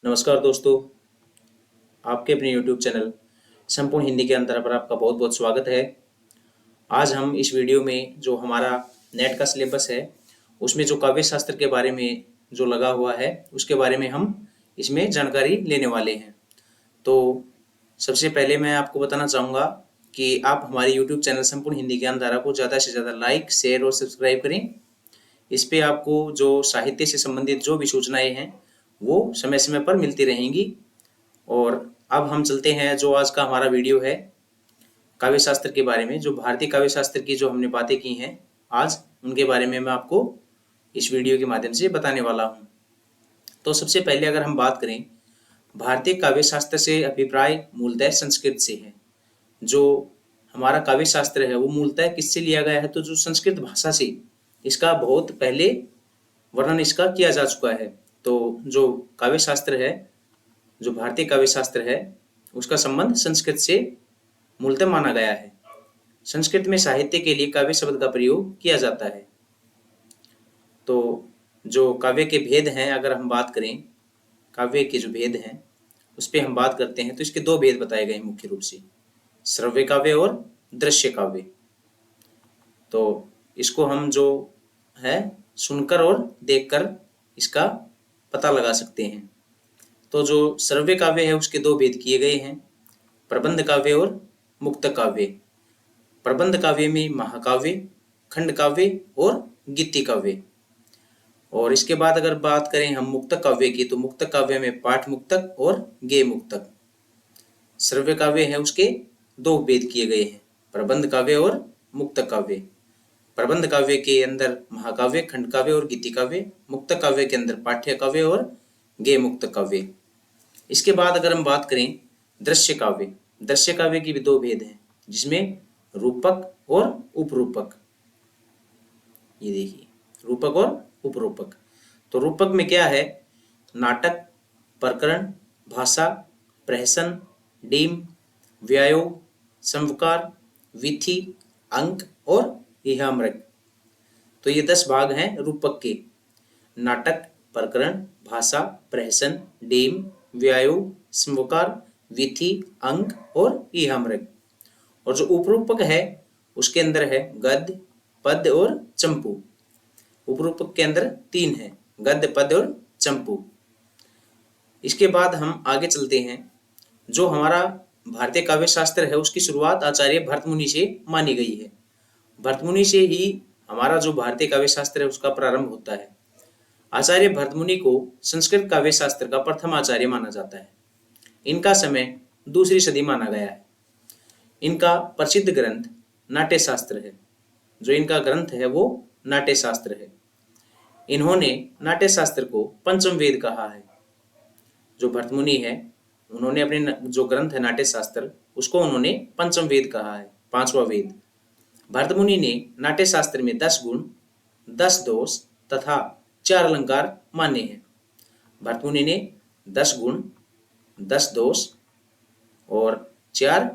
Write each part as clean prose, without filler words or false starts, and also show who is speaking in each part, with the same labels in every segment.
Speaker 1: नमस्कार दोस्तों, आपके अपने YouTube चैनल संपूर्ण हिंदी के अंतर पर आपका बहुत बहुत स्वागत है। आज हम इस वीडियो में जो हमारा नेट का सिलेबस है उसमें जो काव्य शास्त्र के बारे में जो लगा हुआ है उसके बारे में हम इसमें जानकारी लेने वाले हैं। तो सबसे पहले मैं आपको बताना चाहूँगा कि आप हमारे YouTube चैनल संपूर्ण हिंदी ज्ञान धारा को ज़्यादा से ज़्यादा लाइक, शेयर और सब्सक्राइब करें। इस पे आपको जो साहित्य से संबंधित जो भी सूचनाएं हैं वो समय समय पर मिलती रहेंगी। और अब हम चलते हैं, जो आज का हमारा वीडियो है काव्य शास्त्र के बारे में, जो भारतीय काव्य शास्त्र की जो हमने बातें की हैं आज उनके बारे में मैं आपको इस वीडियो के माध्यम से बताने वाला हूँ। तो सबसे पहले अगर हम बात करें, भारतीय काव्य शास्त्र से अभिप्राय मूलतः संस्कृत से है। जो हमारा काव्य शास्त्र है वो मूलतः किससे लिया गया है, तो जो संस्कृत भाषा से इसका बहुत पहले वर्णन इसका किया जा चुका है। तो जो काव्य शास्त्र है, जो भारतीय काव्य शास्त्र है, उसका संबंध संस्कृत से मूलतः माना गया है। संस्कृत में साहित्य के लिए काव्य शब्द का प्रयोग किया जाता है। तो जो काव्य के भेद हैं, अगर हम बात करें काव्य के जो भेद हैं उस पर हम बात करते हैं, तो इसके दो भेद बताए गए हैं मुख्य रूप से, श्रव्य काव्य और दृश्य काव्य। तो इसको हम जो है सुनकर और देखकर इसका पता लगा सकते हैं। तो जो श्रव्य काव्य है उसके दो भेद किए गए हैं, प्रबंध काव्य और मुक्त काव्य। प्रबंध काव्य में महाकाव्य, खंड काव्य और गीति काव्य। और इसके बाद अगर बात करें हम मुक्त काव्य की, तो मुक्त काव्य में पाठ मुक्तक और गेय मुक्तक। श्रव्य काव्य है उसके दो भेद किए गए हैं, प्रबंध काव्य और मुक्त काव्य। प्रबंध काव्य के अंदर महाकाव्य, खंड काव्य और गीति काव्य। मुक्त काव्य के अंदर पाठ्य काव्य और गेय मुक्त काव्य। इसके बाद अगर हम बात करें दृश्य काव्य, दृश्य काव्य की भी दो भेद हैं, जिसमें रूपक और उपरूपक। ये देखिए, रूपक और उपरूपक। तो रूपक में क्या है, नाटक, प्रकरण, भाषा, प्रहसन, डीम, व्यायोग, संवकार, विथि, अंक और इहामृग। तो ये 10 भाग हैं रूपक के, नाटक, प्रकरण, भाषा, प्रहसन, डीम, व्यायोग, संवकार, विथि, अंक और इहामृग। और जो उपरूपक है उसके अंदर है गद्य, पद्य और चंपू। उपरूपक के अंदर 3 है, गद्य, पद्य और चंपू। इसके बाद हम आगे चलते हैं। जो हमारा भारतीय काव्य शास्त्र है उसकी शुरुआत आचार्य भरतमुनि से मानी गई है। भरतमुनि से ही हमारा जो भारतीय काव्य शास्त्र है उसका प्रारंभ होता है। आचार्य भरतमुनि को संस्कृत काव्य शास्त्र का प्रथम आचार्य माना जाता है। इनका समय दूसरी सदी माना गया है। इनका प्रसिद्ध ग्रंथ नाट्य शास्त्र है। जो इनका ग्रंथ है वो नाट्य शास्त्र है। इन्होंने नाट्य शास्त्र को पंचम वेद कहा है। जो भरतमुनि है उन्होंने अपने जो ग्रंथ है नाट्य शास्त्र उसको उन्होंने पंचम वेद कहा है, 5वां वेद। भरतमुनि ने नाट्य शास्त्र में 10 गुण, 10 दोष तथा 4 अलंकार माने हैं। भरतमुनि ने 10 गुण, 10 दोष और 4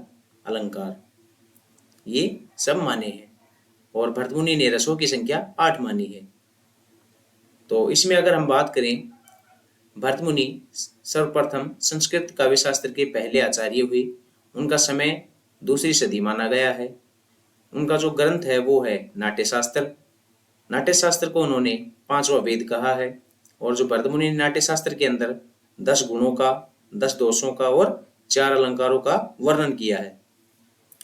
Speaker 1: अलंकार ये सब माने हैं। और भरतमुनि ने रसों की संख्या 8 मानी है। तो इसमें अगर हम बात करें, भरतमुनि सर्वप्रथम संस्कृत काव्य शास्त्र के पहले आचार्य हुए। उनका समय दूसरी सदी माना गया है। उनका जो ग्रंथ है वो है नाट्य शास्त्र। नाट्य शास्त्र को उन्होंने 5वां वेद कहा है। और जो भरतमुनि ने नाट्य शास्त्र के अंदर 10 गुणों का, 10 दोषों का और 4 अलंकारों का वर्णन किया है।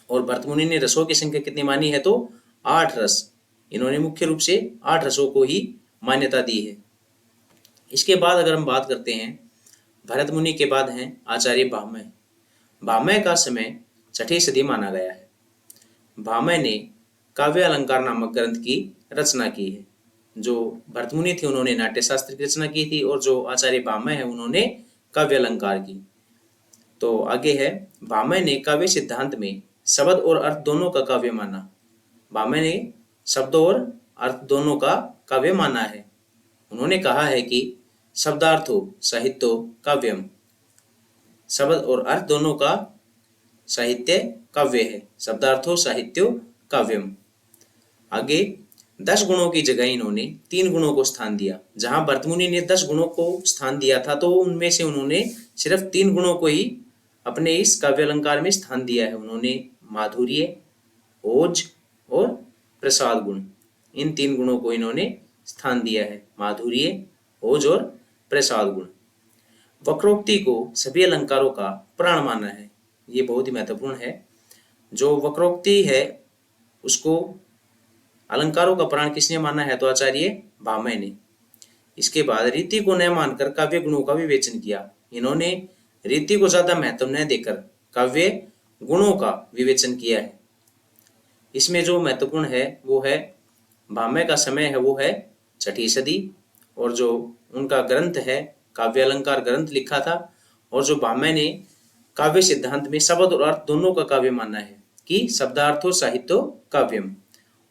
Speaker 1: और भरतमुनि ने रसों की संख्या कितनी मानी है, तो 8 रस। इन्होंने मुख्य रूप से 8 रसों को ही मान्यता दी है। इसके बाद अगर हम बात करते हैं, भरतमुनि के बाद हैं आचार्य भामह। भामह का समय 6ठी सदी माना गया है। भामह ने काव्य अलंकार नामक ग्रंथ की रचना की है। जो भरतमुनि थे उन्होंने नाट्य शास्त्र की रचना की थी और जो आचार्य भामह है उन्होंने काव्य अलंकार की। तो आगे है, भामह ने काव्य सिद्धांत में शब्द और अर्थ दोनों का काव्य माना। भामह ने शब्दों और अर्थ दोनों का काव्य माना है। उन्होंने कहा है कि शब्दार्थो साहित्यो काव्यम, शब्द और अर्थ दोनों का साहित्य काव्य है। शब्दार्थो साहित्यो काव्यम। आगे 10 गुणों की जगह इन्होंने 3 गुणों को स्थान दिया। जहां भरतमुनि ने 10 गुणों को स्थान दिया था, तो उनमें से उन्होंने सिर्फ 3 गुणों को ही अपने इस काव्य अलंकार में स्थान दिया है। उन्होंने माधुर्य, ओज और प्रसाद गुण, इन 3 गुणों को इन्होंने स्थान दिया है। माधुर्य, ओज और प्रसाद गुण। वक्रोक्ति को सभी अलंकारों का प्राण माना है। ये बहुत ही महत्वपूर्ण है। जो वक्रोक्ति है उसको अलंकारों का प्राण किसने माना है? तो आचार्य भामह ने। इसके बाद रीति को न मानकर काव्य गुणों का विवेचन किया। इन्होंने रीति को ज्यादा महत्व न देकर काव्य गुणों का विवेचन किया है। इसमें जो महत्वपूर्ण है वो है भामह का समय है वो है 6ठी सदी, और जो उनका ग्रंथ है काव्य अलंकार ग्रंथ लिखा था, और जो भामह ने काव्य सिद्धांत में शब्द और अर्थ दोनों का काव्य माना है कि शब्दार्थो साहित्यो काव्यम।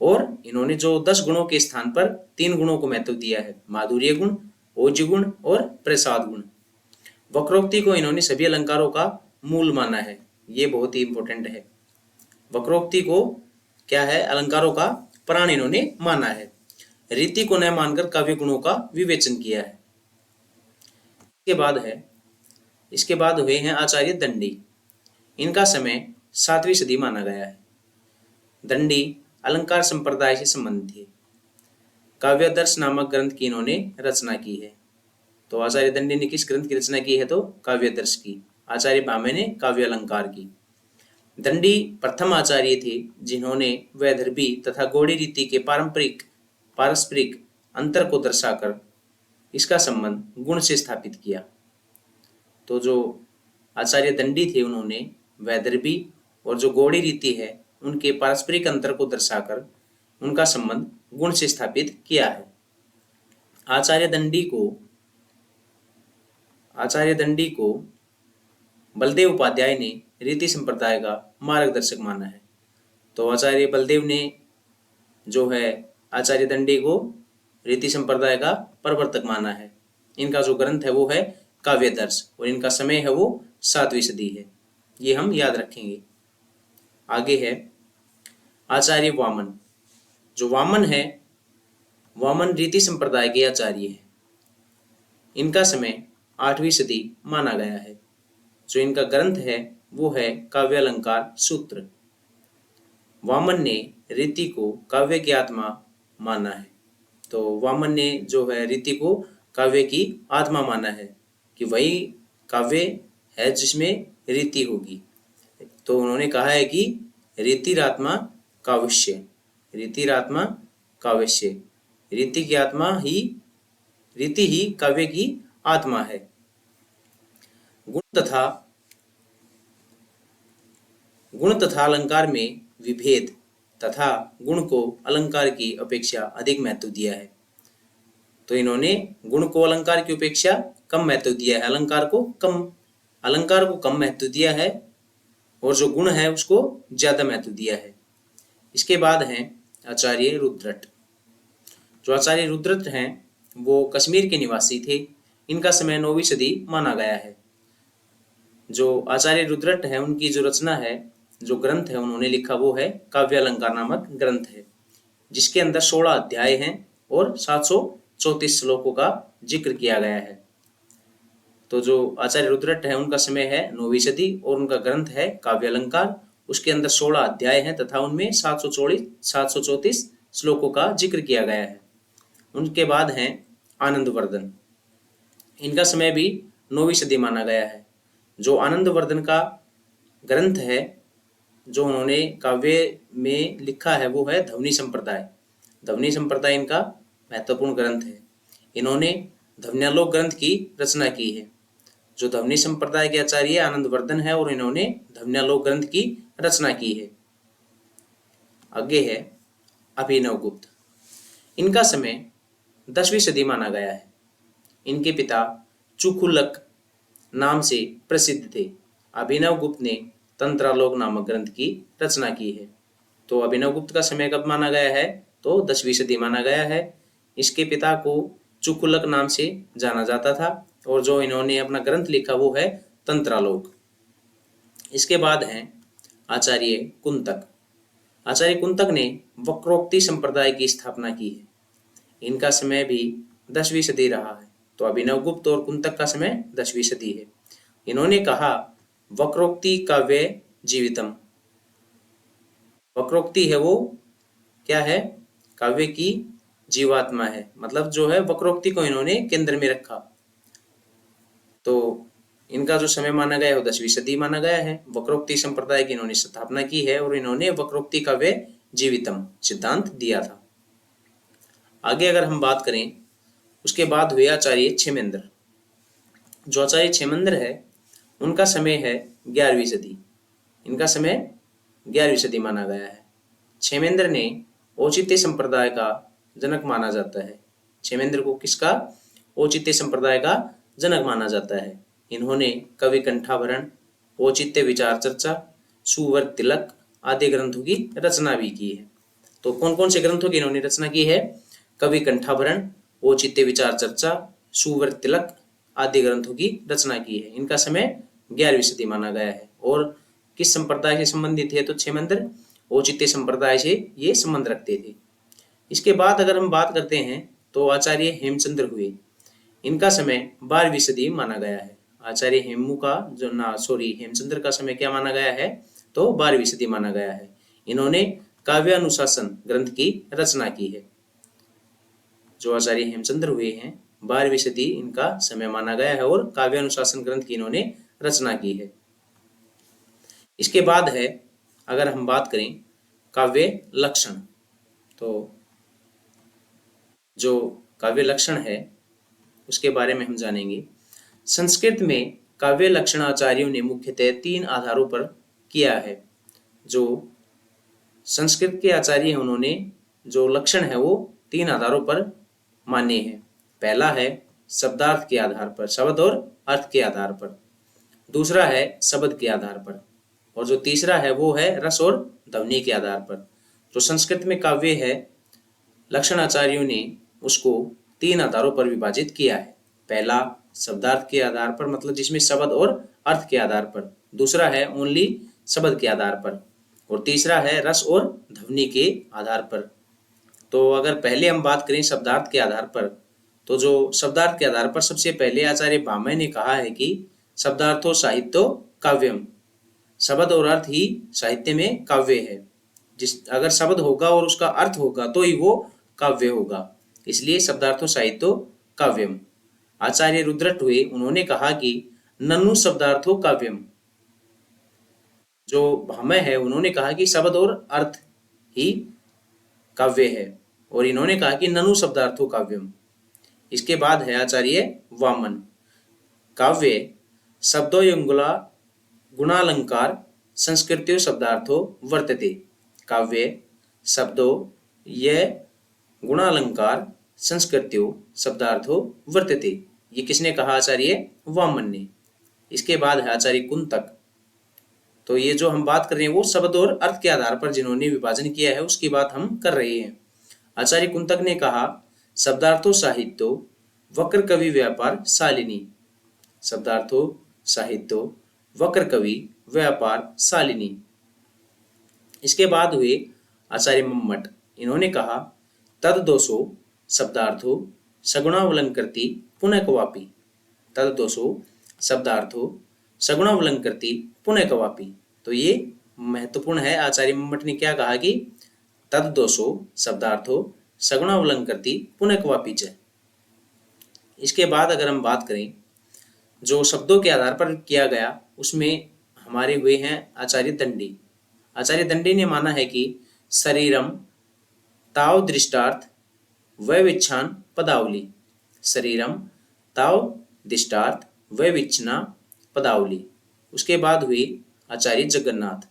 Speaker 1: और इन्होंने जो 10 गुणों के स्थान पर 3 गुणों को महत्व दिया है, माधुर्य गुण, ओज गुण और प्रसाद गुण। वक्रोक्ति को इन्होंने सभी अलंकारों का मूल माना है। ये बहुत ही इंपॉर्टेंट है। वक्रोक्ति को क्या है? अलंकारों का प्राण इन्होंने माना है। रीति को न मानकर काव्य गुणों का विवेचन किया है। इसके बाद हुए हैं आचार्य दंडी। इनका समय 7वीं सदी माना गया है। दंडी अलंकार संप्रदाय से संबंधित थे। काव्यादर्श नामक ग्रंथ की इन्होंने रचना की है। तो आचार्य दंडी ने किस ग्रंथ की रचना की है? तो काव्यादर्श की। आचार्य भामह ने काव्य अलंकार की। दंडी प्रथम आचार्य थे जिन्होंने वैदर्भी तथा गौड़ी रीति के पारस्परिक अंतर को दर्शाकर इसका संबंध गुण से स्थापित किया। तो जो आचार्य दंडी थे उन्होंने वैदर्भी और जो गौड़ी रीति है उनके पारस्परिक अंतर को दर्शाकर उनका संबंध गुण से स्थापित किया है। आचार्य दंडी को बलदेव उपाध्याय ने रीति संप्रदाय का मार्गदर्शक माना है। तो आचार्य बलदेव ने जो है आचार्य दंडी को रीति संप्रदाय का प्रवर्तक माना है। इनका जो ग्रंथ है वो है काव्यादर्श, और इनका समय है वो 7वीं सदी है। ये हम याद रखेंगे। आगे है आचार्य वामन। जो वामन है, वामन रीति संप्रदाय के आचार्य है। इनका समय 8वीं सदी माना गया है। जो इनका ग्रंथ है वो है काव्य अलंकार सूत्र। वामन ने रीति को काव्य की आत्मा माना है। तो वामन ने जो है रीति को काव्य की आत्मा माना है कि वही काव्य है जिसमें रीति होगी। तो उन्होंने कहा है कि रीतिरात्मा काव्यस्य, रीतिरात्मा काव्यस्य, रीति की आत्मा ही, रीति ही काव्य की आत्मा है। गुण तथा अलंकार में विभेद तथा गुण को अलंकार की अपेक्षा अधिक महत्व दिया है। तो इन्होंने गुण को अलंकार की अपेक्षा कम महत्व दिया है, अलंकार को कम महत्व दिया है, और जो गुण है उसको ज्यादा महत्व दिया है। इसके बाद हैं आचार्य रुद्रट। जो आचार्य रुद्रट हैं वो कश्मीर के निवासी थे। इनका समय 9वीं सदी माना गया है। जो आचार्य रुद्रट है उनकी जो रचना है, जो ग्रंथ है उन्होंने लिखा वो है काव्य अलंकार नामक ग्रंथ है, जिसके अंदर 16 अध्याय हैं और 734 श्लोकों का जिक्र किया गया है। तो जो आचार्य रुद्रट है उनका समय है 9वीं सदी और उनका ग्रंथ है काव्य अलंकार। उसके अंदर 16 अध्याय हैं तथा उनमें 734 श्लोकों का जिक्र किया गया है। उनके बाद हैं आनंदवर्धन। इनका समय भी 9वीं सदी माना गया है। जो आनंदवर्धन का ग्रंथ है जो उन्होंने काव्य में लिखा है वो है ध्वनि संप्रदाय। ध्वनि संप्रदाय इनका महत्वपूर्ण ग्रंथ है। इन्होंने ध्वन्यालोक ग्रंथ की रचना की है। जो ध्वनि संप्रदाय के आचार्य आनंदवर्धन है और इन्होंने ध्वन्यालोक ग्रंथ की रचना की है। आगे है अभिनवगुप्त। इनका समय 10वीं सदी माना गया है। इनके पिता चुकुलक नाम से प्रसिद्ध थे। अभिनवगुप्त ने तंत्रालोक नामक ग्रंथ की रचना की है। तो अभिनवगुप्त का समय कब माना गया है? तो 10वीं सदी माना गया है। इसके पिता को चुकुलक नाम से जाना जाता था और जो इन्होंने अपना ग्रंथ लिखा वो है तंत्रालोक। इसके बाद हैं आचार्य कुंतक। आचार्य कुंतक ने वक्रोक्ति संप्रदाय की स्थापना की है। इनका समय भी 10वीं सदी रहा है। तो अभिनवगुप्त और कुंतक का समय 10वीं सदी है। इन्होंने कहा वक्रोक्ति काव्य जीवितम। वक्रोक्ति है वो क्या है? काव्य की जीवात्मा है, मतलब जो है वक्रोक्ति को इन्होंने केंद्र में रखा। तो इनका जो समय माना गया है वो 10वीं सदी माना गया है। वक्रोक्ति संप्रदाय की इन्होंने स्थापना की है और इन्होंने वक्रोक्ति काव्य जीवितम सिद्धांत दिया था। आगे अगर हम बात करें, उसके बाद हुए आचार्य क्षेमेंद्र। जो आचार्य क्षेमेंद्र है उनका समय है 11वीं सदी। इनका समय 11वीं सदी माना गया है। क्षेमेंद्र ने औचित्य संप्रदाय का जनक माना जाता है। क्षेमेंद्र को किसका? औचित्य संप्रदाय का जनक माना जाता है। इन्होंने कवि कंठाभरण, औचित्य विचार चर्चा, सुवर तिलक आदि ग्रंथों की रचना भी की है। तो कौन कौन से ग्रंथों की इन्होंने रचना की है? कवि कंठाभरण, औचित्य विचार चर्चा, सुवर तिलक आदि ग्रंथों की रचना की है। इनका समय 11वीं सदी माना गया है। और किस संप्रदाय से संबंधित है? तो क्षेमेंद्र औचित्य संप्रदाय से ये संबंध रखते थे। इसके बाद अगर हम बात करते हैं तो आचार्य हेमचंद्र हुए। इनका समय 12वीं सदी माना गया है। आचार्य हेमचंद्र का समय क्या माना गया है? तो 12वीं सदी माना गया है। इन्होंने काव्यानुशासन ग्रंथ की रचना की है। जो आचार्य हेमचंद्र हुए हैं 12वीं सदी इनका समय माना गया है और काव्यानुशासन ग्रंथ की इन्होंने रचना की है। इसके बाद है अगर हम बात करें काव्य लक्षण, तो जो काव्य लक्षण है उसके बारे में हम जानेंगे। संस्कृत में काव्य लक्षण आचार्यों ने मुख्यतः 3 आधारों पर किया है। जो संस्कृत के आचार्य हैं उन्होंने जो लक्षण है वो 3 आधारों पर माने हैं। पहला है शब्दार्थ के आधार पर, शब्द और अर्थ के आधार पर। दूसरा है शब्द के आधार पर, और जो तीसरा है वो है रस और ध्वनि के आधार पर। जो संस्कृत में काव्य है लक्षण आचार्यों ने उसको 3 आधारों पर विभाजित किया है। पहला शब्दार्थ के आधार पर, मतलब जिसमें शब्द और अर्थ के आधार पर। दूसरा है ओनली शब्द के आधार पर, और तीसरा है रस और ध्वनि के आधार पर। तो अगर पहले हम बात करें शब्दार्थ के आधार पर, तो जो शब्दार्थ के आधार पर सबसे पहले आचार्य भामह ने कहा है कि शब्दार्थो साहित्यो काव्यम। शब्द और अर्थ ही साहित्य में काव्य है। अगर शब्द होगा और उसका अर्थ होगा तो ही वो काव्य होगा, इसलिए शब्दार्थो साहित्यो काव्यम। आचार्य रुद्रट हुए, उन्होंने कहा कि ननु शब्दार्थो काव्यम। जो भामह है उन्होंने कहा कि शब्द और अर्थ ही काव्य है, और इन्होंने कहा कि ननु शब्दार्थो काव्यम। इसके बाद है आचार्य वामन। काव्य शब्दोयंगुला गुणालंकार संस्कृत्यो शब्दार्थो वर्तते। काव्य शब्दों ये गुणालंकार संस्कृत्यो शब्दार्थो वर्तते। ये किसने कहा? आचार्य वामन ने। इसके बाद है आचार्य कुंतक। तो ये जो हम बात कर रहे हैं वो शब्द और अर्थ के आधार पर जिन्होंने विभाजन किया है उसकी बात हम कर रहे हैं। आचार्य कुंतक ने कहा शब्दार्थो साहित्यो वक्र कवि व्यापार शालिनी। शब्दार्थो साहित्यो वक्र कवि व्यापार शालिनी। इसके बाद हुए आचार्य मम्मट। इन्होंने कहा तद दोषो शब्दार्थो सगुणावलंकृति पुनः कवापि। तद दोषो शब्दार्थो सगुणावलंकृति पुनः कवापि। तो ये महत्वपूर्ण है। आचार्य मम्मट ने क्या कहा कि तद दोषो शब्दार्थो सगुणावलंकृति पुनः कवापि च। इसके बाद अगर हम बात करें जो शब्दों के आधार पर किया गया उसमें हमारे हुए हैं आचार्य दंडी। आचार्य दंडी ने माना है कि शरीरम ताव दृष्टार्थ वैविच्छान पदावली। शरीरम ताव दृष्टार्थ वैविच्छना पदावली। उसके बाद हुई आचार्य जगन्नाथ।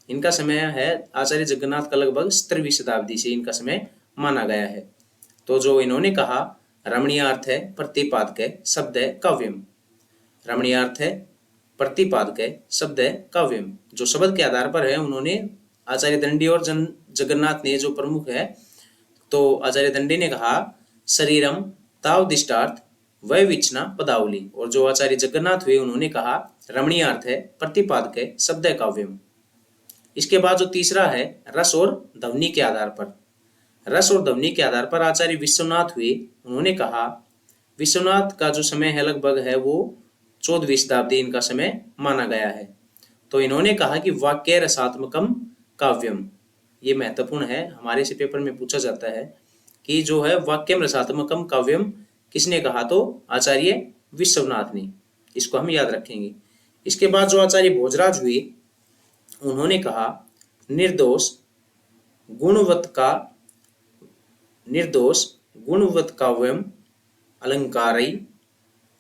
Speaker 1: इनका समय है आचार्य जगन्नाथ का लगभग 17वीं शताब्दी से इनका समय माना गया है। तो जो इन्होंने कहा रमणीयार्थ है प्रतिपादक है शब्द है काव्यम। रमणीयार्थ है प्रतिपादक है शब्द है काव्यम। जो शब्द के आधार पर है उन्होंने आचार्य दंडी और जगन्नाथ ने जो प्रमुख है, तो आचार्य दंडी ने कहा शरीरम ताव दिष्टार्थ वैविच्छना पदावली, और जो आचार्य जगन्नाथ हुए उन्होंने कहा रमणीयार्थ है प्रतिपादक है शब्द है काव्यम। इसके बाद जो तीसरा है रस और ध्वनि के आधार पर। रस और ध्वनि के आधार पर आचार्य विश्वनाथ हुए। उन्होंने कहा, विश्वनाथ का जो समय है लगभग है वो 14वीं शताब्दी इनका समय माना गया है। तो इन्होंने कहा कि वाक्य रसात्मकम काव्यम, ये महत्वपूर्ण है, हमारे से पेपर में पूछा जाता है कि जो है वाक्यम रसात्मकम काव्यम किसने कहा, तो आचार्य विश्वनाथ ने। इसको हम याद रखेंगे। इसके बाद जो आचार्य भोजराज हुए, उन्होंने कहा निर्दोष गुणवत् काव्यम अलंकारई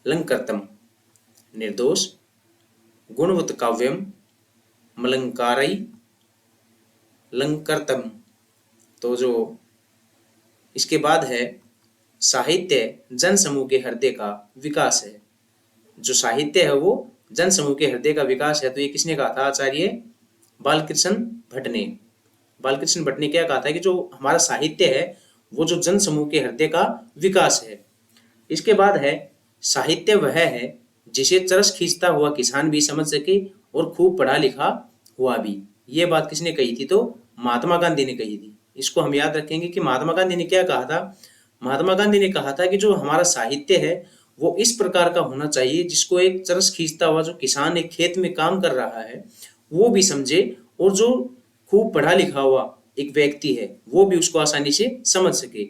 Speaker 1: अलंकृतम। निर्दोष गुणवत् काव्यम अलंकारई अलंकृतम। तो जो इसके बाद है साहित्य जन समूह के हृदय का विकास है। जो साहित्य है वो जन समूह के हृदय का विकास है। तो ये किसने कहा था, आचार्य बालकृष्ण भट्ट ने। बालकृष्ण भट्ट ने क्या कहा था कि जो हमारा साहित्य है वो जो जन समूह के हृदय का विकास है। इसके बाद है साहित्य वह है जिसे चरस खींचता हुआ किसान भी समझ सके और खूब पढ़ा लिखा हुआ भी। ये बात किसने कही थी, तो महात्मा गांधी ने कही थी। इसको हम याद रखेंगे कि महात्मा गांधी ने क्या कहा था। महात्मा गांधी ने कहा था कि जो हमारा साहित्य है वो इस प्रकार का होना चाहिए जिसको एक चरस खींचता हुआ जो किसान एक खेत में काम कर रहा है वो भी समझे, और जो खूब पढ़ा लिखा हुआ एक व्यक्ति है वो भी उसको आसानी से समझ सके।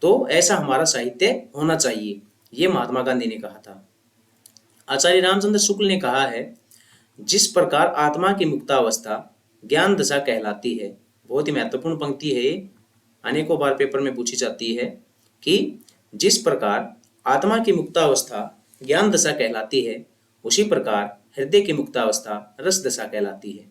Speaker 1: तो ऐसा हमारा साहित्य होना चाहिए, ये महात्मा गांधी ने कहा था। आचार्य रामचंद्र शुक्ल ने कहा है, जिस प्रकार आत्मा की मुक्तावस्था ज्ञान दशा कहलाती है। बहुत ही महत्वपूर्ण पंक्ति है, अनेकों बार पेपर में पूछी जाती है कि जिस प्रकार आत्मा की मुक्तावस्था ज्ञान दशा कहलाती है उसी प्रकार हृदय की मुक्तावस्था रस दशा कहलाती है।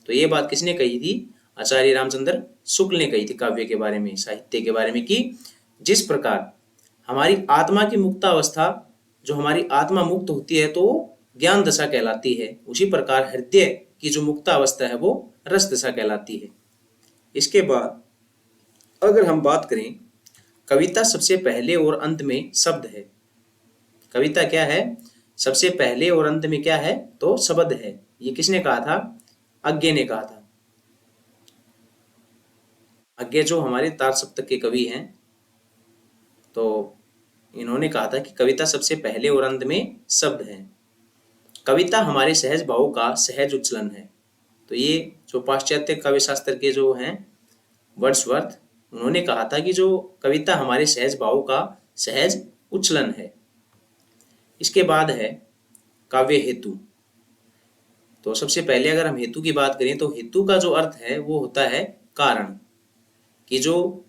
Speaker 1: तो ये बात किसने कही थी, आचार्य रामचंद्र शुक्ल ने कही थी काव्य के बारे में, साहित्य के बारे में, कि जिस प्रकार हमारी आत्मा की मुक्तावस्था, जो हमारी आत्मा मुक्त होती है तो ज्ञान दशा कहलाती है, उसी प्रकार हृदय की जो मुक्त अवस्था है वो रस दशा कहलाती है। इसके बाद अगर हम बात करें, कविता सबसे पहले और अंत में शब्द है। कविता क्या है, सबसे पहले और अंत में क्या है, तो शब्द है। ये किसने कहा था, अज्ञे ने कहा था। अज्ञे जो हमारे तार सप्तक के कवि हैं, तो इन्होंने कहा था कि कविता सबसे पहले और अंत में शब्द है। कविता हमारे सहज भाव का सहज उच्चलन है। तो ये जो पाश्चात्य काव्य शास्त्र के जो हैं वर्ड्सवर्थ, उन्होंने कहा था कि जो कविता हमारे सहज भाव का सहज उच्चलन है। इसके बाद है काव्य हेतु। तो सबसे पहले अगर हम हेतु की बात करें तो हेतु का जो अर्थ है वो होता है कारण, कि जो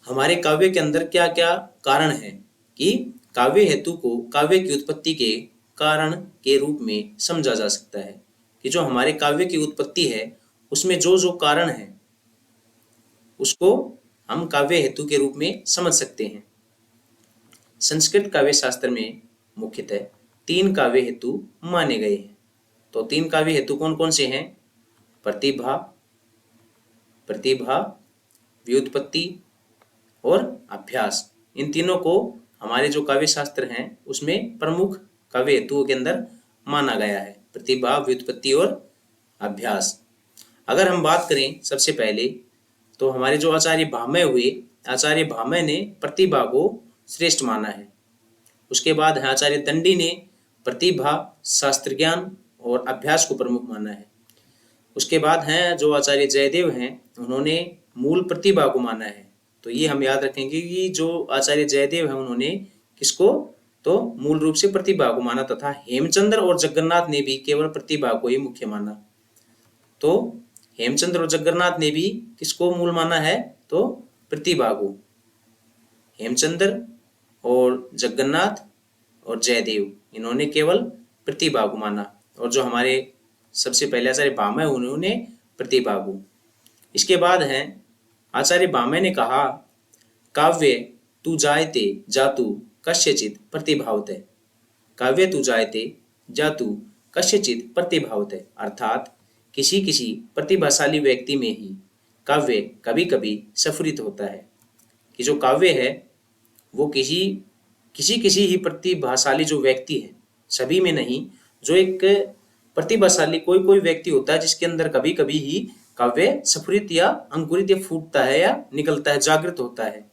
Speaker 1: हमारे काव्य के अंदर क्या क्या कारण है, कि काव्य हेतु को काव्य की उत्पत्ति के कारण के रूप में समझा जा सकता है, कि जो हमारे काव्य की उत्पत्ति है उसमें जो जो कारण है उसको हम काव्य हेतु के रूप में समझ सकते हैं। संस्कृत काव्य शास्त्र में मुख्यतः 3 काव्य हेतु माने गए हैं। तो 3 काव्य हेतु कौन कौन से हैं, प्रतिभा, व्युत्पत्ति और अभ्यास। इन तीनों को हमारे जो काव्य शास्त्र हैं उसमें प्रमुख काव्य हेतुओं के अंदर माना गया है, प्रतिभा, व्युत्पत्ति और अभ्यास। अगर हम बात करें सबसे पहले तो हमारे जो आचार्य भामह हुए, आचार्य भामह ने प्रतिभा को श्रेष्ठ माना है। उसके बाद है आचार्य दंडी ने प्रतिभा, शास्त्र ज्ञान और अभ्यास को प्रमुख माना है। उसके बाद हैं जो आचार्य जयदेव हैं, उन्होंने मूल प्रतिभा को माना है। तो ये हम याद रखेंगे कि जो आचार्य जयदेव हैं उन्होंने किसको, तो मूल रूप से प्रतिभा को माना, तथा हेमचंद्र और जगन्नाथ ने भी केवल प्रतिभा को ही मुख्य माना। तो हेमचंद्र और जगन्नाथ ने भी किसको मूल माना है, तो प्रतिभा को। हेमचंद्र और जगन्नाथ और जयदेव इन्होंने केवल प्रतिभा को माना, और जो हमारे सबसे पहले आचार्य भामह उन्होंने प्रतिभा को। इसके बाद है आचार्य भामह ने कहा, काव्य तू जायते जातु कस्यचित् प्रतिभावते। काव्य तू जायते जातु कस्यचित् प्रतिभावते, अर्थात किसी किसी प्रतिभाशाली व्यक्ति में ही काव्य कभी कभी स्फुरित होता है। कि जो काव्य है वो किसी ही प्रतिभाशाली जो व्यक्ति है, सभी में नहीं, जो एक प्रतिभाशाली कोई कोई व्यक्ति होता है जिसके अंदर कभी कभी ही काव्य स्फुरित या अंकुरित या फूटता है या निकलता है, जागृत होता है।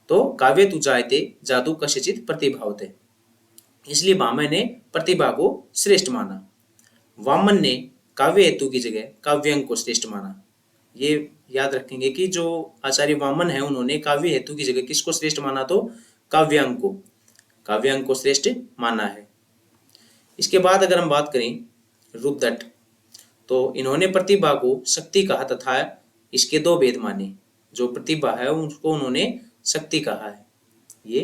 Speaker 1: तो काव्य तु जायते जादू कस्यचित् प्रतिभावते, इसलिए भामह ने प्रतिभा को श्रेष्ठ माना। वामन ने काव्य हेतु की जगह काव्यांग को श्रेष्ठ माना। ये याद रखेंगे कि जो आचार्य वामन है उन्होंने काव्य हेतु की जगह किसको श्रेष्ठ माना, तो काव्यांग को श्रेष्ठ माना है। इसके बाद अगर हम बात करें रुद्रट, तो इन्होंने प्रतिभा को शक्ति कहा तथा इसके दो भेद माने। जो प्रतिभा है उसको उन्होंने शक्ति कहा है, ये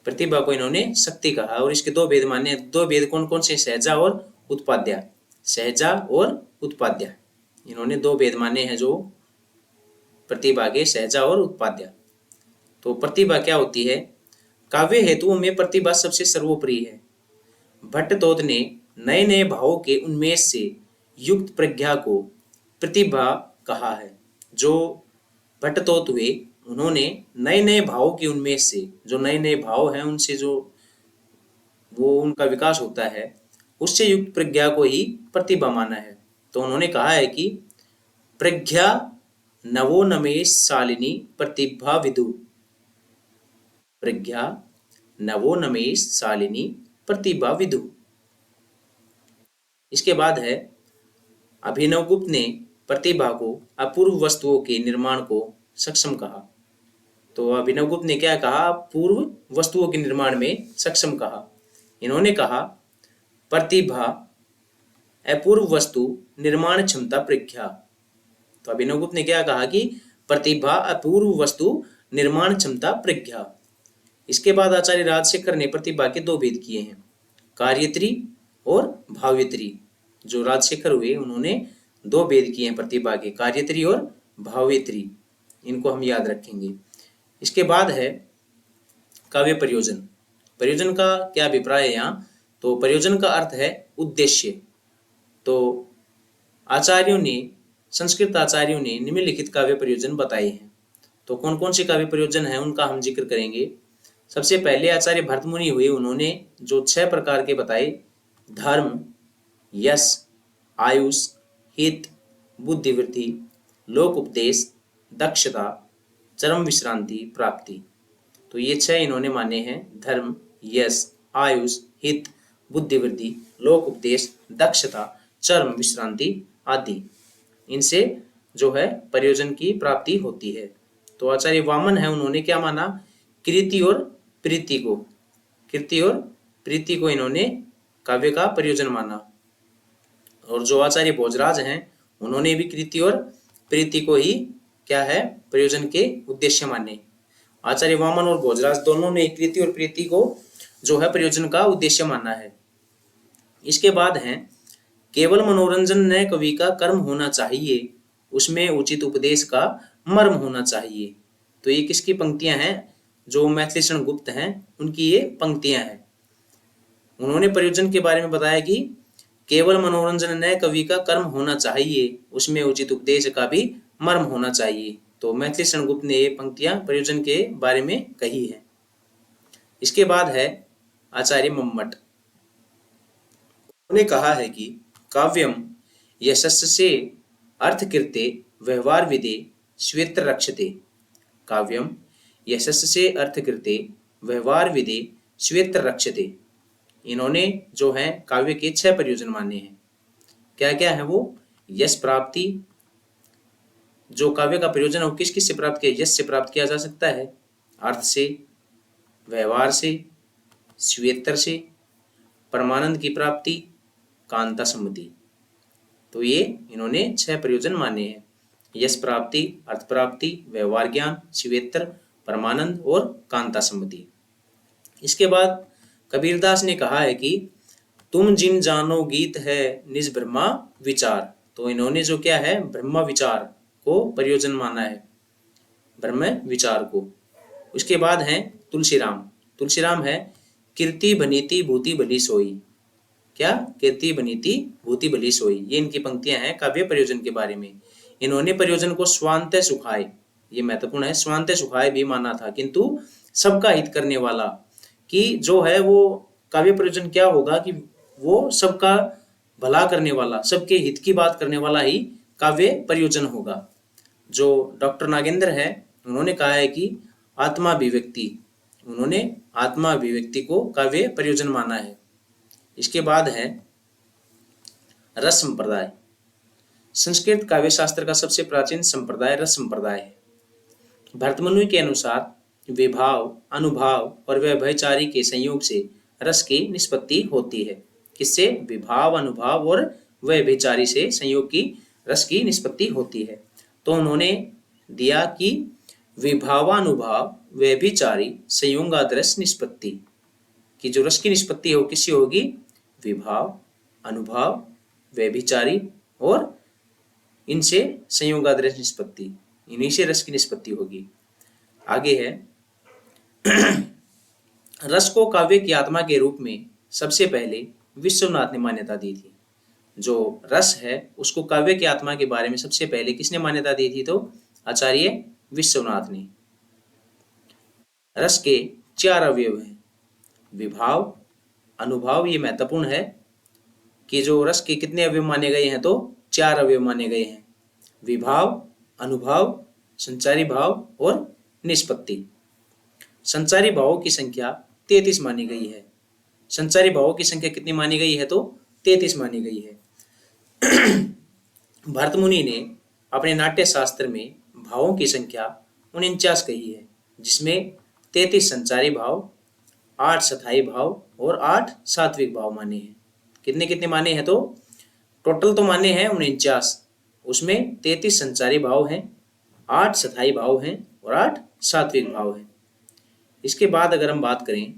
Speaker 1: प्रतिभा को इन्होंने शक्ति कहा और इसके दो भेद माने। दो भेद कौन कौन से, सहजा और उत्पाद्या, सहजा और उत्पाद्या, इन्होंने दो भेद माने हैं जो प्रतिभा के, सहजा और उत्पाद्या। तो प्रतिभा क्या होती है, काव्य हेतुओं में प्रतिभा सबसे सर्वोपरि है। भट्टतोत ने नए नए भावों के उन्मेष से युक्त प्रज्ञा को प्रतिभा कहा है। जो भट्टतोत हुए उन्होंने नए नए भावों के उन्मेष से, जो नए नए भाव हैं उनसे जो वो उनका विकास होता है, उससे युक्त प्रज्ञा को ही प्रतिभा माना है। तो उन्होंने कहा है कि प्रज्ञा नवोन्मेष शालिनी प्रतिभा विदु, प्रज्ञा नवोन्मेष शालिनी प्रतिभा विदु। इसके बाद है अभिनवगुप्त ने प्रतिभा को अपूर्व वस्तुओं के निर्माण को सक्षम कहा। तो अभिनवगुप्त ने क्या कहा, पूर्व वस्तुओं के निर्माण में सक्षम कहा। इन्होंने कहा प्रतिभा अपूर्व वस्तु निर्माण क्षमता प्रज्ञा। तो अभिनवगुप्त ने क्या कहा कि प्रतिभा अपूर्व वस्तु निर्माण क्षमता प्रज्ञा। इसके बाद आचार्य राजशेखर ने प्रतिभा के दो भेद किए हैं, कार्यत्री और भाव्यत्री। जो राजशेखर हुए उन्होंने दो भेद किए हैं प्रतिभा के, कार्यत्री और भाव्यत्री, इनको हम याद रखेंगे। इसके बाद है काव्य प्रयोजन। प्रयोजन का क्या अभिप्राय है यहाँ, तो प्रयोजन का अर्थ है उद्देश्य। तो आचार्यों ने, संस्कृत आचार्यों ने निम्नलिखित काव्य प्रयोजन बताए हैं। तो कौन कौन से काव्य प्रयोजन हैं उनका हम जिक्र करेंगे। सबसे पहले आचार्य भरतमुनि हुए, उन्होंने जो 6 प्रकार के बताए, धर्म, यश, आयुष, हित, बुद्धिवृद्धि, लोक उपदेश, दक्षता, चरम विश्रांति, प्राप्ति। तो ये 6 इन्होंने माने हैं, धर्म, यश, आयुष, हित, बुद्धिवृद्धि, लोक उपदेश, दक्षता, चरम विश्रांति आदि। इनसे जो है प्रयोजन की प्राप्ति होती है। तो आचार्य वामन है, उन्होंने क्या माना, कृति और प्रीति को, कृति और प्रीति को इन्होंने काव्य का प्रयोजन माना। और जो आचार्य भोजराज हैं उन्होंने भी कृति और प्रीति को ही क्या है, प्रयोजन के उद्देश्य माने। आचार्य वामन और भोजराज दोनों ने कृति और प्रीति को जो है प्रयोजन का उद्देश्य माना है। इसके बाद है केवल मनोरंजन न कवि का कर्म होना चाहिए, उसमें उचित उपदेश का मर्म होना चाहिए। तो ये किसकी पंक्तियां हैं, जो मैथिलीशरण गुप्त हैं उनकी ये पंक्तियां हैं। उन्होंने प्रयोजन के बारे में बताया कि केवल मनोरंजन न कवि का कर्म होना चाहिए, उसमें उचित उपदेश का भी मर्म होना चाहिए। तो मैथिलीशरण गुप्त ने ये पंक्तियां प्रयोजन के बारे में कही है। इसके बाद है आचार्य मम्मट, उन्होंने कहा है कि काव्यम यशस्से अर्थकृते व्यवहार विदे श्वेत्र रक्षते, काव्यम यशस्से अर्थकृते व्यवहार विदे श्वेत्र रक्षते। इन्होंने जो है काव्य के 6 प्रयोजन माने हैं। क्या क्या है वो, यश प्राप्ति, जो काव्य का प्रयोजन हो किस किस से प्राप्त किया, यश से प्राप्त किया जा सकता है, अर्थ से, व्यवहार से, श्वेत्र से, परमानंद की प्राप्ति, कांता सम्मति। तो ये इन्होंने 6 प्रयोजन माने हैं, यश प्राप्ति, अर्थ प्राप्ति, व्यवहार ज्ञान, श्वेत्र, परमानंद और कांता सम्मति। इसके बाद कबीरदास ने कहा है कि तुम जिन जानो गीत है निज ब्रह्मा विचार। तो इन्होंने जो क्या है, ब्रह्मा विचार को प्रयोजन माना है, ब्रह्म विचार को। उसके बाद है तुलसीराम, तुलसीराम है कीर्ति बनीति भूति भली सोई। क्या, कीर्ति बनीति भूति भली सोई, ये इनकी पंक्तियां हैं काव्य प्रयोजन के बारे में। इन्होंने प्रयोजन को स्वांत सुखाए, ये महत्वपूर्ण है, स्वांत सुखाए भी माना था, किंतु सबका हित करने वाला, कि जो है वो काव्य प्रयोजन क्या होगा कि वो सबका भला करने वाला, सबके हित की बात करने वाला ही काव्य प्रयोजन होगा। जो डॉक्टर नागेंद्र है उन्होंने कहा है कि आत्माभिव्यक्ति, उन्होंने आत्माभिव्यक्ति को काव्य प्रयोजन माना है। इसके बाद है रस संप्रदाय। संस्कृत काव्य शास्त्र का सबसे प्राचीन संप्रदाय रस संप्रदाय है। भरतमुनि के अनुसार विभाव, अनुभाव और व्यभिचारी के संयोग से रस की निष्पत्ति होती है। किससे? विभाव, अनुभाव और व्यभिचारी से संयोग की रस की निष्पत्ति होती है। तो उन्होंने दिया कि विभावानुभाव व्यभिचारी संयोगाद रस निष्पत्ति, कि जो रस की निष्पत्ति हो किससे होगी? विभाव, अनुभाव, व्यभिचारी और इनसे संयोगाद रस निष्पत्ति, इन्हीं से रस की निष्पत्ति होगी। आगे है रस को काव्य की आत्मा के रूप में सबसे पहले विश्वनाथ ने मान्यता दी थी। जो रस है उसको काव्य की आत्मा के बारे में सबसे पहले किसने मान्यता दी थी? तो आचार्य विश्वनाथ ने। रस के 4 अवयव हैं, विभाव, अनुभाव। ये महत्वपूर्ण है कि जो रस के कितने अवयव माने गए हैं? तो 4 अवयव माने गए हैं, विभाव, अनुभाव, संचारी भाव और निष्पत्ति। संचारी भावों की संख्या 33 मानी गई है। संचारी भावों की संख्या कितनी मानी गई है? तो 33 मानी गई है। भरतमुनि ने अपने नाट्य शास्त्र में भावों की संख्या 49 कही है, जिसमें 33 संचारी भाव, 8 सथाई भाव और 8 सात्विक भाव माने हैं। कितने कितने माने हैं? तो टोटल तो माने हैं 49, उसमें 33 संचारी भाव हैं, 8 सथाई भाव हैं और 8 सात्विक भाव हैं। इसके बाद अगर हम बात करें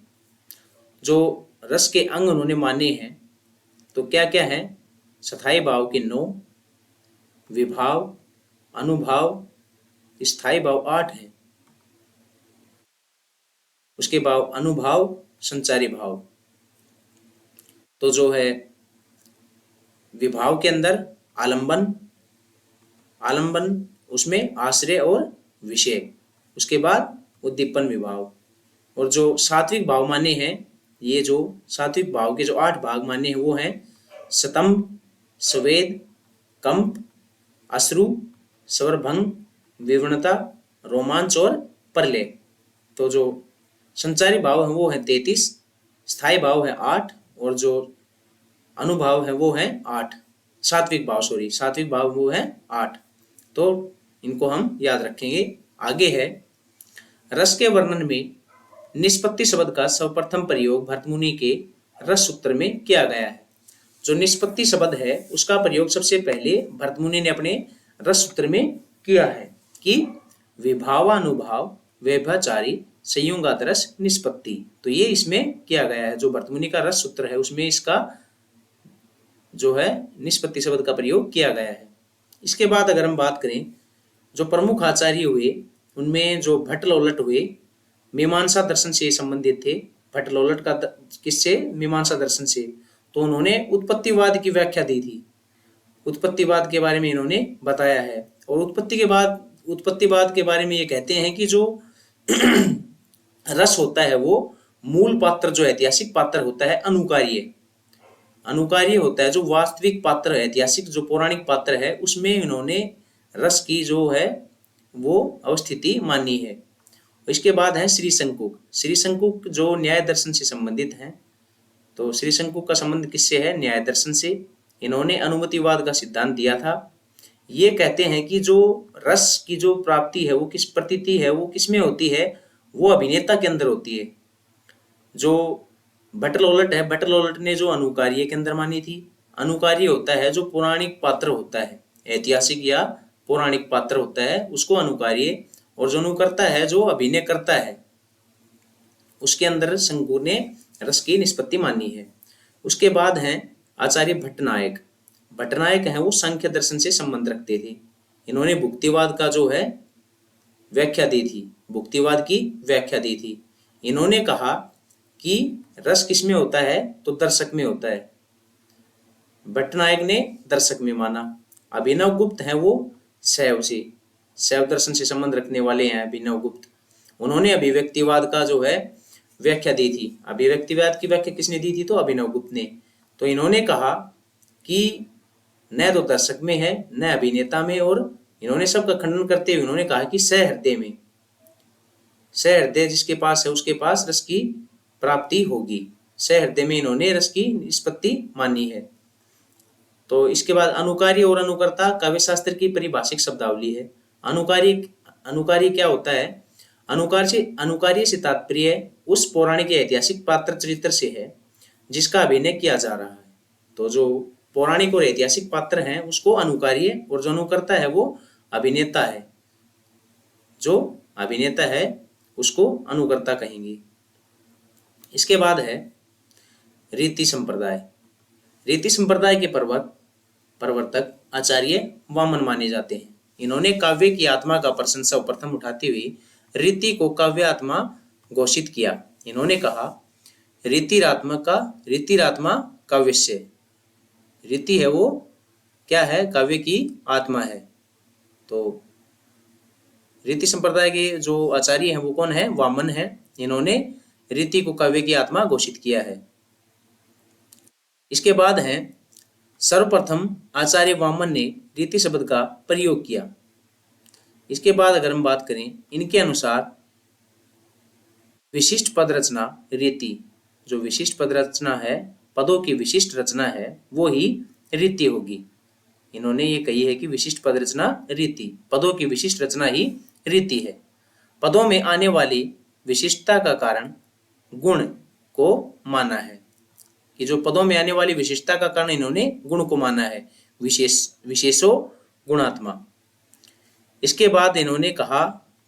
Speaker 1: जो रस के अंग उन्होंने माने हैं तो क्या क्या है? सथाई भाव के 9, विभाव, अनुभाव, स्थायी भाव 8 है, उसके बाद अनुभाव, संचारी भाव। तो जो है विभाव के अंदर आलंबन, आलंबन उसमें आश्रय और विषय, उसके बाद उद्दीपन विभाव। और जो सात्विक भाव माने हैं, ये जो सात्विक भाव के जो 8 भाग माने हैं वो हैं स्तंभ, स्वेद, कंप, अश्रु, स्वरभंग, विवरणता, रोमांच और प्रलय। तो जो संचारी भाव है वो है 33, स्थायी भाव है 8 और जो अनुभाव है वो है 8, सात्विक भाव वो है 8। तो इनको हम याद रखेंगे। आगे है रस के वर्णन में निष्पत्ति शब्द का सर्वप्रथम प्रयोग भरतमुनि के रस सूत्र में किया गया है। जो निष्पत्ति शब्द है उसका प्रयोग सबसे पहले भरतमुनि ने अपने रस सूत्र में किया है कि विभावानुभाव व्यभिचारी संयोगात रस निष्पत्ति। तो ये इसमें किया गया है, जो भरतमुनि का रस सूत्र है उसमें इसका जो है निष्पत्ति शब्द का प्रयोग किया गया है। इसके बाद अगर हम बात करें जो प्रमुख आचार्य हुए उनमें जो भट्टलोलट हुए मीमांसा दर्शन से संबंधित थे। भट्टलोलट का किससे? मीमांसा दर्शन से। तो उन्होंने उत्पत्तिवाद की व्याख्या दी थी, उत्पत्तिवाद के बारे में इन्होंने बताया है। और उत्पत्तिवाद के बारे में ये कहते हैं कि जो रस होता है वो मूल पात्र, जो ऐतिहासिक पात्र होता है अनुकार्य होता है। जो वास्तविक पात्र है, ऐतिहासिक जो पौराणिक पात्र है, उसमें इन्होंने रस की जो है वो अवस्थिति मानी है। इसके बाद है श्री शंकुक जो न्याय दर्शन से संबंधित है। तो श्री शंकुक का संबंध किससे है? न्याय दर्शन से। इन्होंने अनुमतिवाद का सिद्धांत दिया था। ये कहते हैं कि जो रस की जो प्राप्ति है वो किस प्रतीति है वो किसमें होती है? वो अभिनेता के अंदर होती है। जो भट्टलोलट है, भट्टलोलट ने जो अनुकार्य के अंदर मानी थी। अनुकार्य होता है जो पौराणिक पात्र होता है, ऐतिहासिक या पौराणिक पात्र होता है उसको अनुकार्य, और जो अनुकर्ता है जो अभिनय करता है उसके अंदर शंकु ने रस की निष्पत्ति मानी है। उसके बाद है आचार्य भट्टनायक है, वो सांख्य दर्शन से संबंध रखते थे। इन्होंने भुक्तिवाद का जो है व्याख्या दी थी, भुक्तिवाद की व्याख्या दी थी। इन्होंने कहा कि रस किसमें होता है? तो दर्शक में होता है। भट्टनायक ने दर्शक में माना। अभिनव गुप्त है वो शैव दर्शन से संबंध रखने वाले हैं अभिनव गुप्त। उन्होंने अभिव्यक्तिवाद का जो है व्याख्या दी थी। अभिव्यक्तिवाद की व्याख्या किसने दी थी? तो अभिनव गुप्त ने। तो इन्होंने कहा कि न तो दर्शक में है न अभिनेता में, और इन्होंने सबका खंडन करते हुए इन्होंने कहा कि सहृदय में, सहृदय जिसके पास है उसके पास रस की प्राप्ति होगी। सहृदय में इन्होंने रस की निष्पत्ति मानी है। तो इसके बाद अनुकारी और अनुकर्ता काव्य शास्त्र की परिभाषिक शब्दावली है। अनुकारी, अनुकारी क्या होता है? अनुकारी से तात्पर्य उस पौराणिक या ऐतिहासिक पात्र चरित्र से है जिसका अभिनय किया जा रहा है। तो जो पौराणिक और ऐतिहासिक पात्र हैं उसको अनुकारी है, और जो अनुकर्ता है वो अभिनेता है। जो अभिनेता है उसको अनुकर्ता कहेंगे। इसके बाद है रीति संप्रदाय। रीति संप्रदाय के प्रवर्तक आचार्य वामन माने जाते हैं। इन्होंने काव्य की आत्मा का प्रशंसा प्रथम उठाते हुए रीति को काव्य आत्मा घोषित किया। इन्होंने कहा रीतिरात्मा काव्यस्य। रीति है वो क्या है? काव्य की आत्मा है। तो रीति संप्रदाय के जो आचार्य हैं वो कौन है? वामन है। इन्होंने रीति को काव्य की आत्मा घोषित किया है। इसके बाद है सर्वप्रथम आचार्य वामन ने रीति शब्द का प्रयोग किया। इसके बाद अगर हम बात करें, इनके अनुसार विशिष्ट पद रचना रीति, जो विशिष्ट पद रचना है, पदों की विशिष्ट रचना है, वो ही रीति होगी। इन्होंने ये कही है कि विशिष्ट पद रचना रीति, पदों की विशिष्ट रचना ही रीति है। पदों में आने वाली विशिष्टता का कारण गुण को माना है, कि जो पदों में आने वाली विशिष्टता का कारण इन्होंने गुण को माना है, विशेषो गुणात्मा। इसके बाद इन्होंने कहा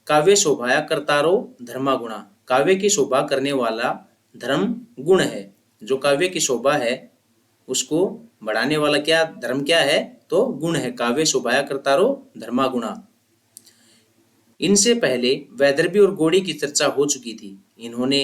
Speaker 1: काव्य शोभाया कर्तारो धर्मा गुणा। काव्य की शोभा करने वाला धर्म गुण है। जो काव्य की शोभा है उसको बढ़ाने वाला क्या धर्म क्या है? तो गुण है। काव्य शोभाया कर्तारो धर्मा गुणा। इनसे पहले वैदर्भी और गौड़ी की चर्चा हो चुकी थी। इन्होंने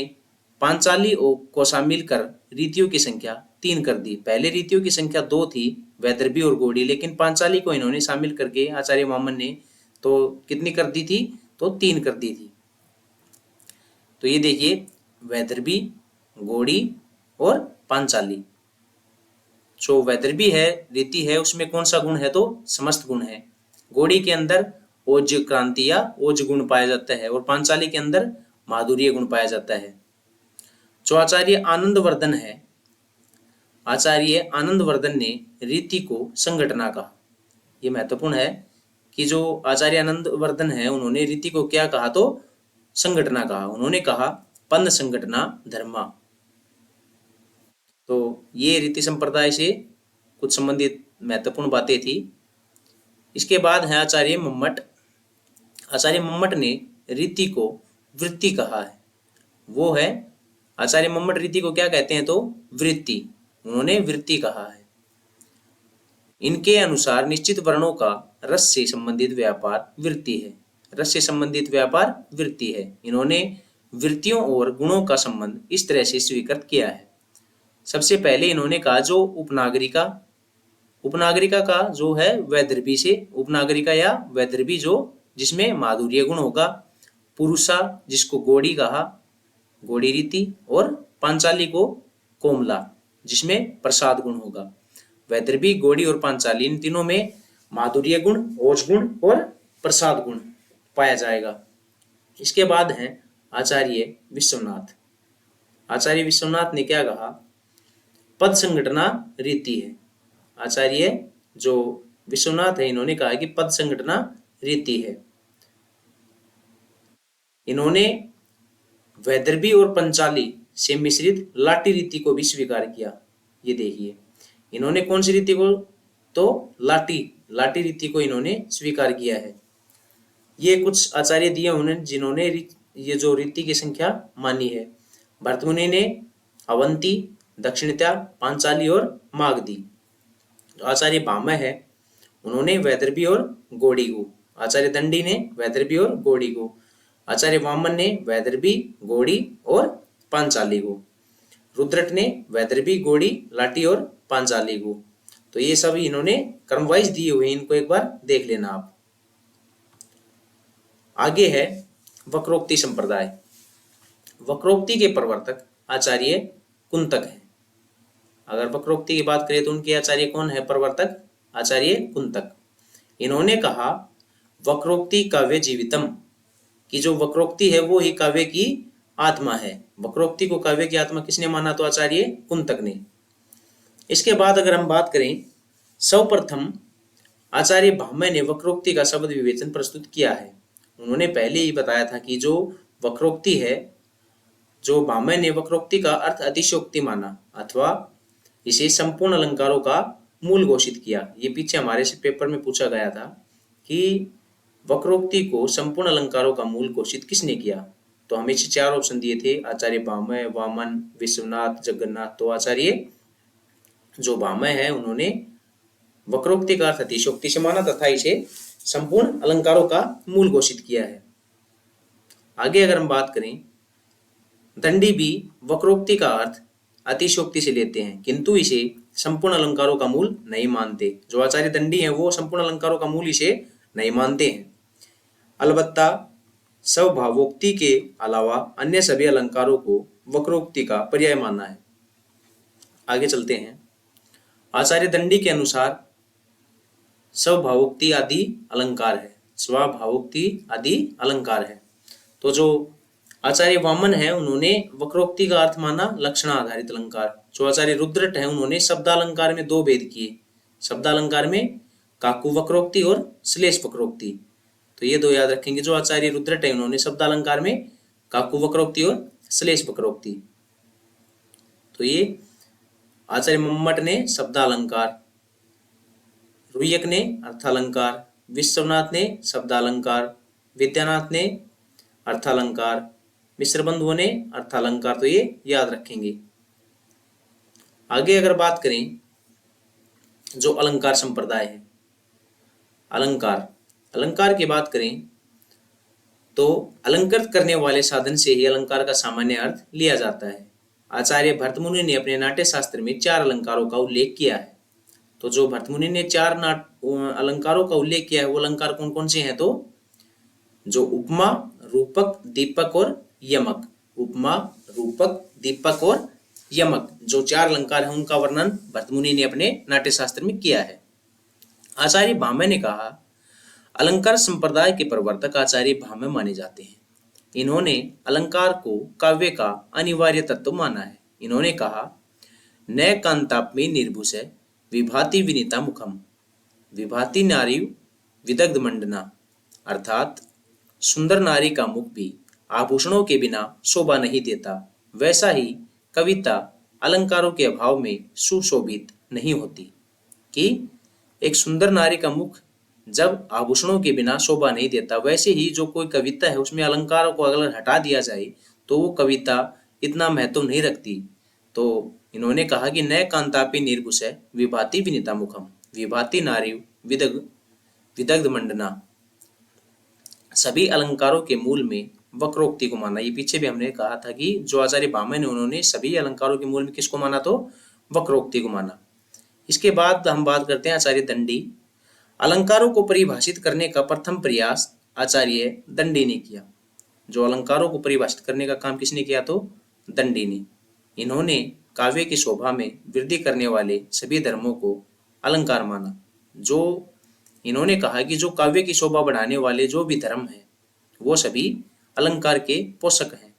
Speaker 1: पांचाली को शामिल कर रीतियों की संख्या 3 कर दी। पहले रीतियों की संख्या 2 थी, वैदर्भी और गौड़ी, लेकिन पांचाली को इन्होंने शामिल करके आचार्य वामन ने तो कितनी कर दी थी? तो 3 कर दी थी। तो ये देखिए, वैदर्भी, गौड़ी और पांचाली। जो वैदर्भी है, रीति है, उसमें कौन सा गुण है? तो समस्त गुण है। गौड़ी के अंदर ओज क्रांति या ओज गुण पाया जाता है, और पांचाली के अंदर माधुर्य गुण पाया जाता है। जो आचार्य आनंदवर्धन है, आचार्य आनंदवर्धन ने रीति को संघटना कहा। ये महत्वपूर्ण है कि जो आचार्य आनंदवर्धन है उन्होंने रीति को क्या कहा? तो संघटना कहा। उन्होंने कहा पंद संघटना धर्मा। तो ये रीति संप्रदाय से कुछ संबंधित महत्वपूर्ण बातें थी। इसके बाद है आचार्य मम्मट। आचार्य मम्मट ने रीति को वृत्ति कहा है। वो है आचार्य मम्मट रीति को क्या कहते हैं? तो वृत्ति। उन्होंने वृत्ति कहा है। इनके अनुसार निश्चित वर्णों का रस से संबंधित व्यापार वृत्ति है। रस से संबंधित व्यापार वृत्ति है। इन्होंने वृत्तियों और गुणों का संबंध इस तरह से स्वीकृत किया है। सबसे पहले इन्होंने कहा जो उपनागरिका का जो है वैदर्भी से, उपनागरिका या वैदर्भी जो जिसमें माधुर्य गुण होगा, पुरुषा जिसको गौड़ी कहा, गौड़ी रीति, और पांचाली को कोमला जिसमें प्रसाद गुण होगा। वैदर्भी, गौड़ी और पांचाली, इन तीनों में माधुर्य गुण, ओज गुण और प्रसाद गुण पाया जाएगा। इसके बाद है आचार्य विश्वनाथ। आचार्य विश्वनाथ ने क्या कहा? पद संघटना रीति है। आचार्य जो विश्वनाथ है इन्होंने कहा कि पद संघटना रीति है। इन्होंने वैदर्भी और पंचाली से मिश्रित लाटी रीति को भी स्वीकार किया। ये देखिए, इन्होंने कौन सी रीति को? तो लाटी रीति को इन्होंने स्वीकार किया है। ये कुछ आचार्य दिए उन्होंने जिन्होंने ये जो रीति की संख्या मानी है। भरतमुनि ने अवंती, दक्षिणता, पांचाली और मागधी। आचार्य भामह है उन्होंने वैदर्भी और गौड़ी को। आचार्य दंडी ने वैदर्भी और गौड़ी को। आचार्य वामन ने वैदर्भी, गौड़ी और पांचाली को। रुद्रट ने वैदर्भी, गौड़ी, लाटी और पांचाली को। तो ये सब इन्होंने क्रमवाइज दिए हुए, इनको एक बार देख लेना आप। आगे है वक्रोक्ति संप्रदाय। वक्रोक्ति के प्रवर्तक आचार्य कुंतक है। अगर वक्रोक्ति की बात करें तो उनके आचार्य कौन है? प्रवर्तक आचार्य कुंतक। इन्होंने कहा वक्रोक्ति काव्य जीवितम, कि जो वक्रोक्ति है वो ही काव्य की आत्मा है। वक्रोक्ति को काव्य की आत्मा किसने माना? तो आचार्य कुंतक ने। इसके बाद अगर हम बात करें, सर्वप्रथम आचार्य भामह ने वक्रोक्ति का शब्द विवेचन प्रस्तुत किया है। उन्होंने पहले ही बताया था कि जो वक्रोक्ति है, जो भामह ने वक्रोक्ति का अर्थ अतिशयोक्ति माना अथवा इसे संपूर्ण अलंकारों का मूल घोषित किया। ये पीछे हमारे से पेपर में पूछा गया था कि वक्रोक्ति को संपूर्ण अलंकारों का मूल घोषित किसने किया? तो हमें 4 ऑप्शन दिए थे, आचार्य भामह, वामन, विश्वनाथ, जगन्नाथ। तो आचार्य जो भामह है उन्होंने वक्रोक्ति का अर्थ अतिशयोक्ति से माना तथा इसे संपूर्ण अलंकारों का मूल घोषित किया है। आगे अगर हम बात करें, दंडी भी वक्रोक्ति का अर्थ अतिशयोक्ति से लेते हैं किंतु इसे संपूर्ण अलंकारों का मूल नहीं मानते। जो आचार्य दंडी हैं वो संपूर्ण अलंकारों का मूल इसे नहीं मानते हैं। अलबत्ता स्वभावोक्ति के अलावा अन्य सभी अलंकारों को वक्रोक्ति का पर्याय माना है। आगे चलते हैं। आचार्य दंडी के अनुसार स्वभावोक्ति आदि अलंकार है। स्वभावोक्ति आदि अलंकार है। तो जो आचार्य वामन है उन्होंने वक्रोक्ति का अर्थ माना लक्षण आधारित अलंकार। जो आचार्य रुद्रट है उन्होंने शब्दालंकार में 2 भेद किए। शब्दालंकार में काकु वक्रोक्ति और श्लेष वक्रोक्ति। तो ये 2 याद रखेंगे। जो आचार्य रुद्रट है उन्होंने शब्दालंकार में काकु वक्रोक्ति और श्लेष वक्रोक्ति। तो ये आचार्य मम्मट ने शब्दालंकार, रुय्यक ने अर्थालंकार, विश्वनाथ ने शब्दालंकार, विद्यानाथ ने अर्थालंकार, मिश्रबंधुओं ने अर्थालंकार। तो ये याद रखेंगे। आगे अगर बात करें, जो अलंकार संप्रदाय है, अलंकार की बात करें तो अलंकृत करने वाले साधन से ही अलंकार का सामान्य अर्थ लिया जाता है। आचार्य भर्तमुनि ने अपने नाट्य शास्त्र में 4 अलंकारों का उल्लेख किया है। तो जो भर्तमुनि ने 4 अलंकारों का उल्लेख किया है वो अलंकार कौन कौन से हैं? तो जो उपमा, रूपक, दीपक और यमक। उपमा, रूपक, दीपक और यमक, जो 4 अलंकार हैं उनका वर्णन भर्तमुनि ने अपने नाट्य शास्त्र में किया है। आचार्य भामह ने कहा अलंकार संप्रदाय के प्रवर्तक आचार्य भामह माने जाते हैं। इन्होंने अलंकार को काव्य का अनिवार्य तत्व माना है। इन्होंने कहा न कांतापमे निर्भुष विभाति विनीता मुखम, विभाति नारी विदग्ध मंडना, अर्थात सुंदर नारी का मुख भी आभूषणों के बिना शोभा नहीं देता, वैसा ही कविता अलंकारों के अभाव में सुशोभित नहीं होती। कि एक सुंदर नारी का मुख जब आभूषणों के बिना शोभा नहीं देता, वैसे ही जो कोई कविता है उसमें अलंकारों को अगर हटा दिया जाए तो वो कविता इतना महत्व नहीं रखती। तो इन्होंने कहा कि न कांतापि निर्भुष विभाति विनीता मुखम, विभाति नारी विदग्ध मंडना। सभी अलंकारों के मूल में वक्रोक्ति को माना। ये पीछे भी हमने कहा था कि जो आचार्य भामह ने उन्होंने सभी अलंकारों के मूल में किसको माना? तो वक्रोक्ति को माना। इसके बाद हम बात करते हैं आचार्य दंडी। अलंकारों को परिभाषित करने का प्रथम प्रयास आचार्य दंडी ने किया। जो अलंकारों को परिभाषित करने का काम किसने किया? तो दंडी ने। इन्होंने काव्य की शोभा में वृद्धि करने वाले सभी धर्मों को अलंकार माना। जो इन्होंने कहा कि जो काव्य की शोभा बढ़ाने वाले जो भी धर्म हैं वो सभी अलंकार के पोषक हैं।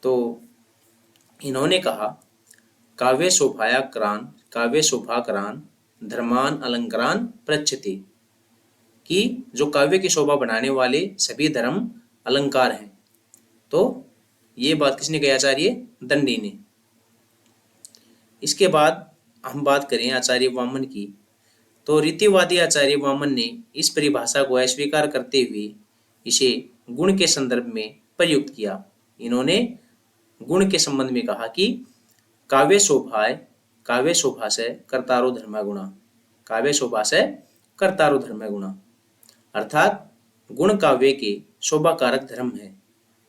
Speaker 1: तो इन्होंने कहा काव्य शोभाकरान धर्मान अलंकारान प्रच्छति, कि जो काव्य की शोभा बढ़ाने वाले सभी धर्म अलंकार हैं। तो ये बात किसने कही? आचार्य दंडी ने। इसके बाद हम बात करें आचार्य वामन की। तो रीतिवादी आचार्य वामन ने इस परिभाषा को अस्वीकार करते हुए इसे गुण के संदर्भ में प्रयुक्त किया। इन्होंने गुण के संबंध में कहा कि काव्य शोभा से कर्तारो धर्म गुणा, काव्य शोभा से कर्तारो धर्म गुणा, अर्थात गुण काव्य के शोभाकारक धर्म है,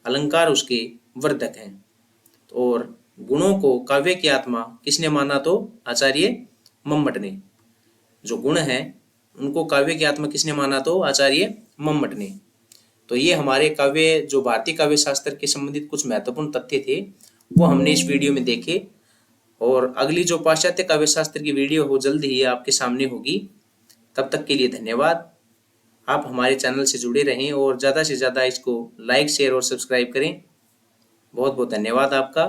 Speaker 1: अलंकार उसके वर्धक हैं। और गुणों को काव्य की आत्मा किसने माना? तो आचार्य मम्मट ने। जो गुण हैं उनको काव्य की आत्मा किसने माना? तो आचार्य मम्मट ने। तो ये हमारे काव्य, जो भारतीय काव्य शास्त्र के संबंधित कुछ महत्वपूर्ण तथ्य थे वो हमने इस वीडियो में देखे। और अगली जो पाश्चात्य काव्य शास्त्र की वीडियो हो जल्द ही आपके सामने होगी। तब तक के लिए धन्यवाद। आप हमारे चैनल से जुड़े रहें और ज़्यादा से ज़्यादा इसको लाइक शेयर और सब्सक्राइब करें। बहुत बहुत धन्यवाद आपका।